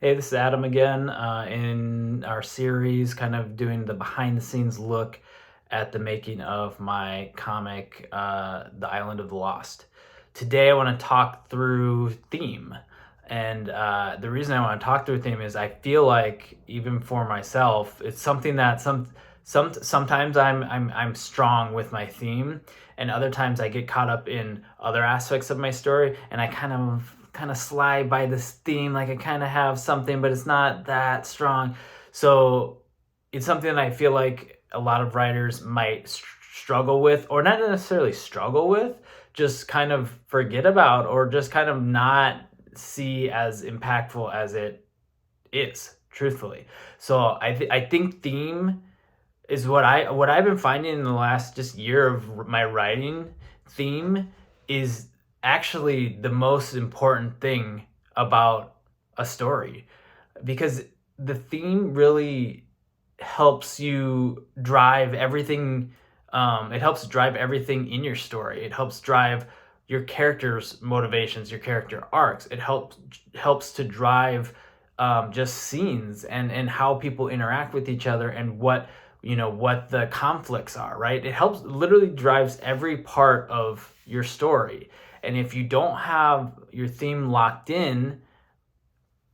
Hey, this is Adam again, in our series, kind of doing the behind the scenes look at the making of my comic, The Island of the Lost. Today, I want to talk through theme. And the reason I want to talk through theme is I feel like, even for myself, it's something that sometimes I'm strong with my theme, and other times I get caught up in other aspects of my story, and I kind of slide by this theme, like I kind of have something, but it's not that strong. So it's something that I feel like a lot of writers might struggle with, or not necessarily struggle with, just kind of forget about, or just kind of not see as impactful as it is, truthfully. So I think theme is what I've been finding in the last just year of my writing. Theme is actually the most important thing about a story, because the theme really helps you drive everything. It helps drive everything in your story. It helps drive your characters' motivations, your character arcs. It helps to drive just scenes and how people interact with each other, and what the conflicts are, right? It helps, literally drives every part of your story. And if you don't have your theme locked in,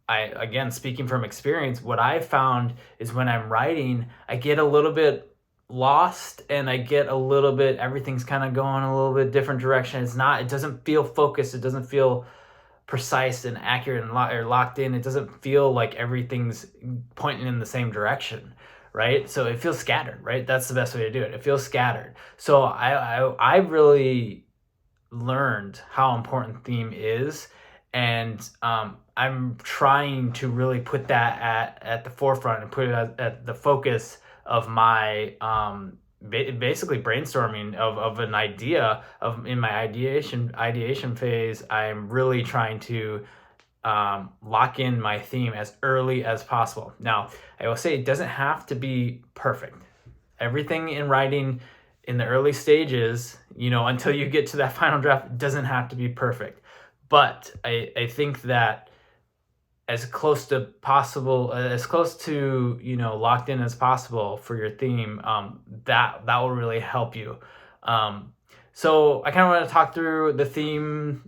again, speaking from experience, what I found is when I'm writing, I get a little bit lost, and I get a little bit, everything's kind of going a little bit different direction. It doesn't feel focused. It doesn't feel precise and accurate and or locked in. It doesn't feel like everything's pointing in the same direction, right? So it feels scattered, right? That's the best way to do it. It feels scattered. So I really learned how important theme is, and I'm trying to really put that at the forefront and put it at the focus of my basically brainstorming of an idea. Of In my ideation phase, I'm really trying to lock in my theme as early as possible. Now, I will say it doesn't have to be perfect. Everything in writing in the early stages, until you get to that final draft, doesn't have to be perfect. But I think that as close to possible, as close to locked in as possible for your theme, that will really help you. Um, so I kind of want to talk through the theme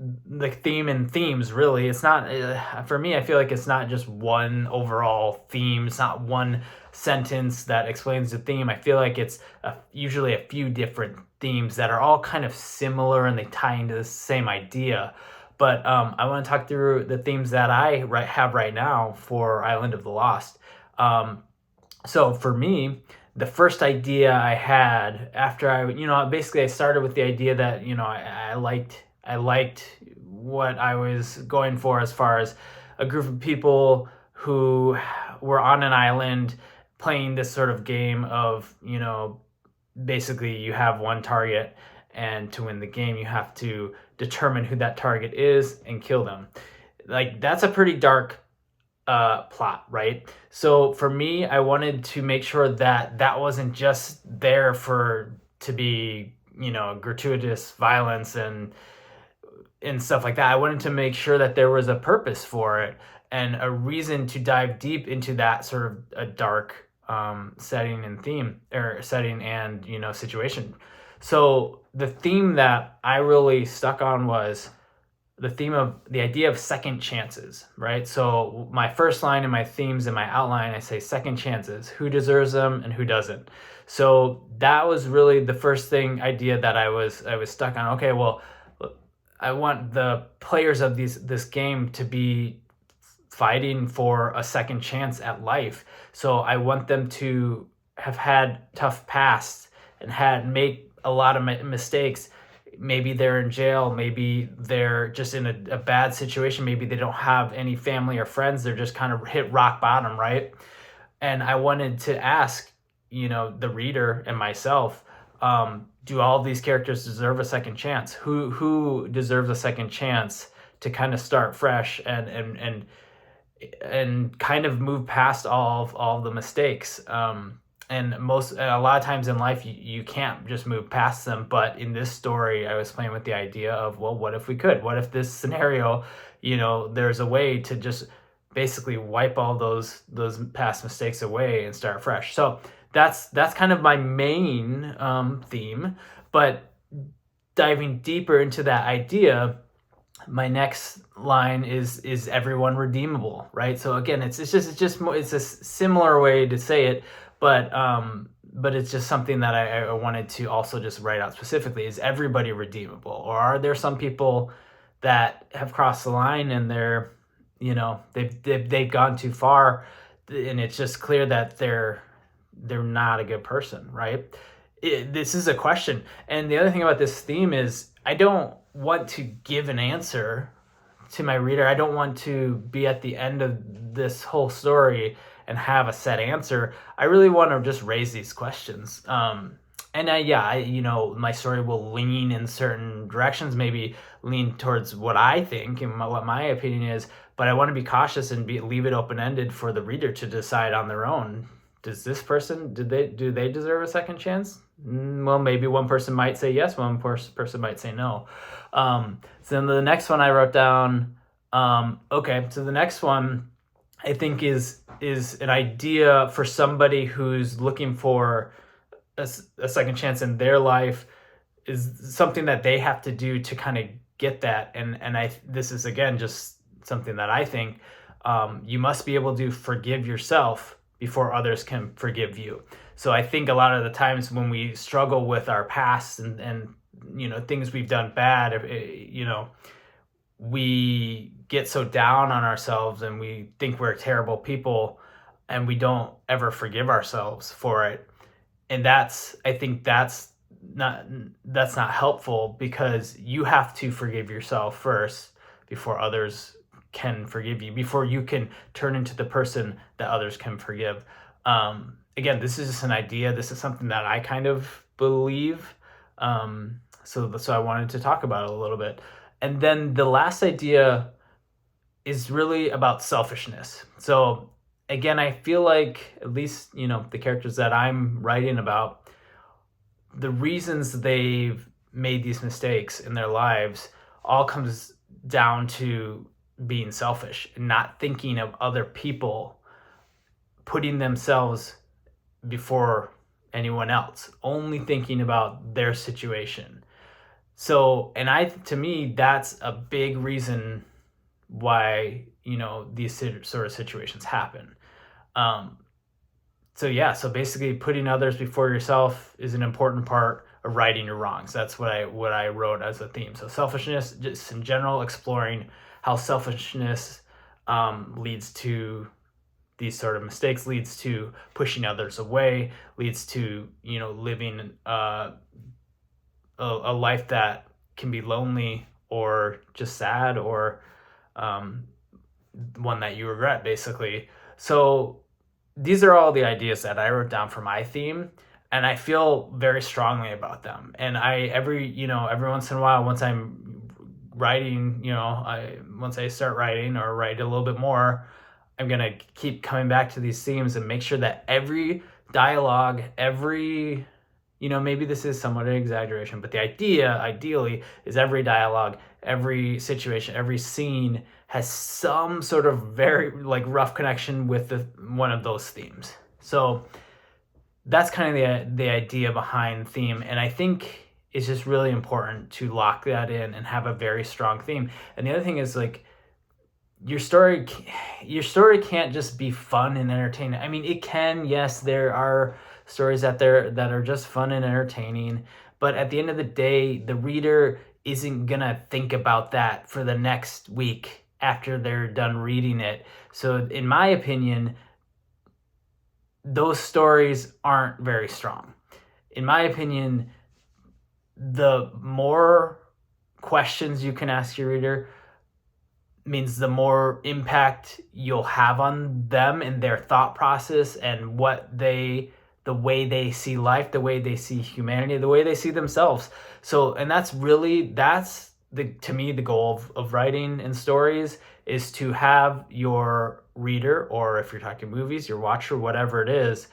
and themes. Really, it's not for me. I feel like it's not just one overall theme. It's not one sentence that explains the theme. I feel like it's usually a few different themes that are all kind of similar, and they tie into the same idea. But I want to talk through the themes that I have right now for Island of the Lost. So for me, the first idea I had after basically I started with the idea that I liked what I was going for, as far as a group of people who were on an island playing this sort of game of, basically you have one target, and to win the game you have to determine who that target is and kill them. Like, that's a pretty dark plot, right? So for me, I wanted to make sure that that wasn't just there to be, gratuitous violence and stuff like that. I wanted to make sure that there was a purpose for it, and a reason to dive deep into that sort of a dark setting and theme, or setting and situation. So the theme that I really stuck on was the theme of the idea of second chances, right? So my first line in my themes, in my outline, I say second chances, who deserves them and who doesn't. So that was really the first idea that I was stuck on. Okay, well, I want the players of this game to be fighting for a second chance at life. So I want them to have had tough pasts and had made a lot of mistakes. Maybe they're in jail, maybe they're just in a bad situation, maybe they don't have any family or friends, they're just kind of hit rock bottom, right? And I wanted to ask, the reader and myself, do all of these characters deserve a second chance? Who deserves a second chance to kind of start fresh and kind of move past all of the mistakes? And a lot of times in life, you can't just move past them. But in this story, I was playing with the idea of, well, what if we could? What if this scenario, there's a way to just basically wipe all those past mistakes away and start fresh. So that's kind of my main theme. But diving deeper into that idea, my next line is everyone redeemable, right? So again, it's a similar way to say it, but it's just something that I wanted to also just write out specifically. Is everybody redeemable, or are there some people that have crossed the line and they're, they've gone too far, and it's just clear that they're not a good person, right? This is a question. And the other thing about this theme is I don't want to give an answer to my reader. I don't want to be at the end of this whole story and have a set answer. I really want to just raise these questions. My story will lean in certain directions, maybe lean towards what I think and what my opinion is, but I want to be cautious and leave it open-ended for the reader to decide on their own. Does this person, do they deserve a second chance? Well, maybe one person might say yes, one person might say no. So then the next one I wrote down, so the next one I think is an idea for somebody who's looking for a second chance in their life, is something that they have to do to kind of get that. And this is, again, just something that I think, you must be able to forgive yourself before others can forgive you. So I think a lot of the times when we struggle with our past and things we've done bad, we get so down on ourselves and we think we're terrible people and we don't ever forgive ourselves for it. And I think that's not helpful, because you have to forgive yourself first before others can forgive you, before you can turn into the person that others can forgive. Again, this is just an idea. This is something that I kind of believe. So I wanted to talk about it a little bit. And then the last idea is really about selfishness. So again, I feel like, at least, the characters that I'm writing about, the reasons they've made these mistakes in their lives all comes down to being selfish and not thinking of other people, putting themselves before anyone else, only thinking about their situation. So, to me, that's a big reason why, these sort of situations happen. So basically putting others before yourself is an important part of righting your wrongs. That's what I wrote as a theme. So selfishness, just in general, exploring how selfishness leads to these sort of mistakes, leads to pushing others away, leads to, living a life that can be lonely or just sad, or one that you regret, basically. So these are all the ideas that I wrote down for my theme, and I feel very strongly about them. And every once in a while, once I'm writing, once I start writing or write a little bit more, I'm going to keep coming back to these themes and make sure that every dialogue, maybe this is somewhat an exaggeration, but the idea, ideally, is every dialogue, every situation, every scene has some sort of very rough connection with one of those themes. So that's kind of the idea behind theme. And I think it's just really important to lock that in and have a very strong theme. And the other thing is, your story can't just be fun and entertaining. I mean, it can, yes, there are stories out there that are just fun and entertaining, but at the end of the day, the reader isn't gonna think about that for the next week after they're done reading it. So in my opinion, those stories aren't very strong. In my opinion, the more questions you can ask your reader means the more impact you'll have on them and their thought process and the way they see life, the way they see humanity, the way they see themselves. So, and that's to me, the goal of writing and stories, is to have your reader, or if you're talking movies, your watcher, whatever it is,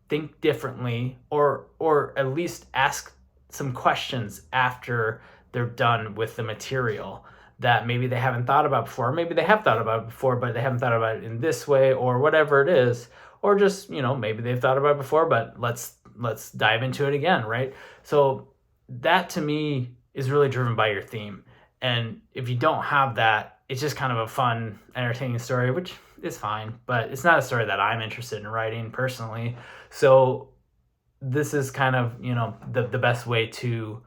think differently, or at least ask some questions after they're done with the material that maybe they haven't thought about before. Maybe they have thought about it before, but they haven't thought about it in this way or whatever it is. Or just, maybe they've thought about it before, but let's dive into it again, right? So that to me is really driven by your theme. And if you don't have that, it's just kind of a fun, entertaining story, which is fine, but it's not a story that I'm interested in writing personally. So this is kind of, the best way to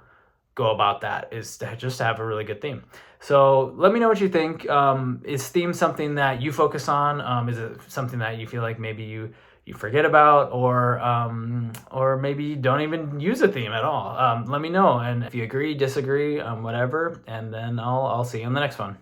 go about that is to just have a really good theme. So let me know what you think. Is theme something that you focus on? Is it something that you feel like maybe you forget about, or maybe you don't even use a theme at all? Let me know, and if you agree, disagree, whatever, and then I'll see you on the next one.